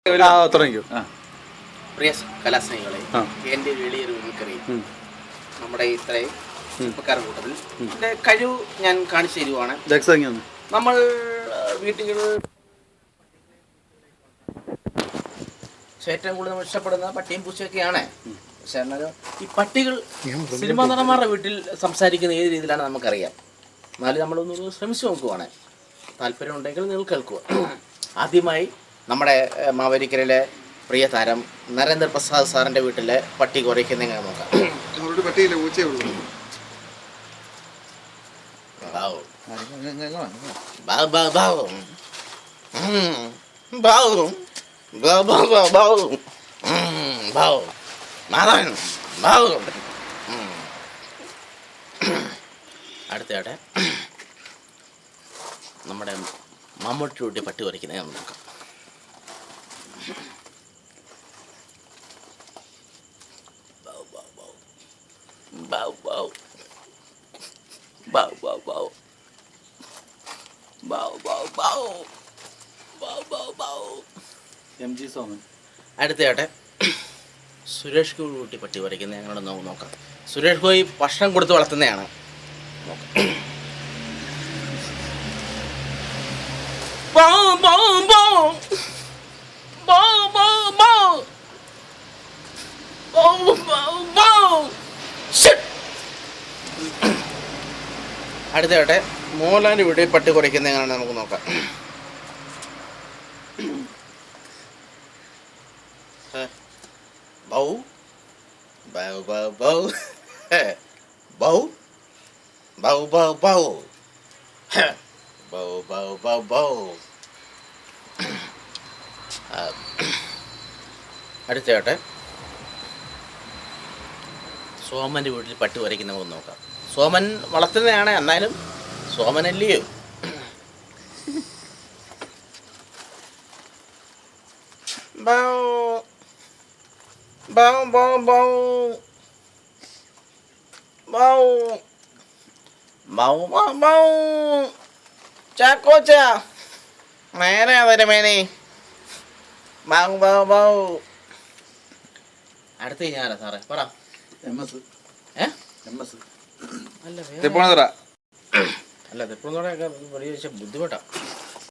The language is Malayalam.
തുടങ്ങിക്കോ. പ്രിയ കലാസ്നേഹികളെ, എൻ്റെ എളിയൊരു വിൽക്കറി നമ്മുടെ ഇത്രയും ചെറുപ്പക്കാരുടെ കൂട്ടത്തിൽ എൻ്റെ കഴിവ് ഞാൻ കാണിച്ചു തരുവാണ്. നമ്മൾ വീട്ടുകൾ ഏറ്റവും കൂടുതൽ നമ്മൾ ഇഷ്ടപ്പെടുന്ന പട്ടിയും പൂച്ചയൊക്കെയാണ്. പക്ഷെ എന്നാലും ഈ പട്ടികൾ സിനിമാ നടന്മാരുടെ വീട്ടിൽ സംസാരിക്കുന്ന ഏത് രീതിയിലാണ് നമുക്കറിയാം. എന്നാലും നമ്മളൊന്ന് ശ്രമിച്ചു നോക്കുവാണ്. താല്പര്യമുണ്ടെങ്കിൽ നിങ്ങൾ കേൾക്കുക. ആദ്യമായി നമ്മുടെ മാവേലിക്കരയിലെ പ്രിയ താരം നരേന്ദ്ര പ്രസാദ് സാറിൻ്റെ വീട്ടിലെ പട്ടി കുറയ്ക്കുന്ന എങ്ങനെ നോക്കാം. അടുത്തയാട്ടെ നമ്മുടെ മമ്മൂട്ടി കൂട്ടി പട്ടി കുറയ്ക്കുന്ന നോക്കാം. അടുത്തയാട്ടെ സുരേഷ് ഗോപി കൂട്ടി പട്ടി വരയ്ക്കുന്ന ഞങ്ങളോട് നോക്കാം. സുരേഷ് ഗോപി ഭക്ഷണം കൊടുത്ത് വളർത്തുന്നതാണ്. അടുത്തയാട്ടെ മോഹൻലാലിൻ്റെ വീട്ടിൽ പട്ടി കുറയ്ക്കുന്ന എങ്ങനെയാണ് നമുക്ക് നോക്കാം. ബൗ ബൗ ബൗ ബൗ ബൗ ബൗ ബൗ ബൗ ബൗ ബൗ ബൗ ബൗ. അടുത്തയാട്ടെ സോമൻ്റെ വീട്ടിൽ പട്ടി വരയ്ക്കുന്ന നമുക്ക് നോക്കാം. സോമൻ വളർത്തുന്നതാണ്, എന്നാലും സോമനല്ലയോ. ചാക്കോച്ച നേരെ വരുമേനെ. അടുത്ത ഞാനാ സാറേ പറ. അല്ല തെപ്പുന്നതൊക്കെ വലിയ ബുദ്ധിമുട്ടാണ്.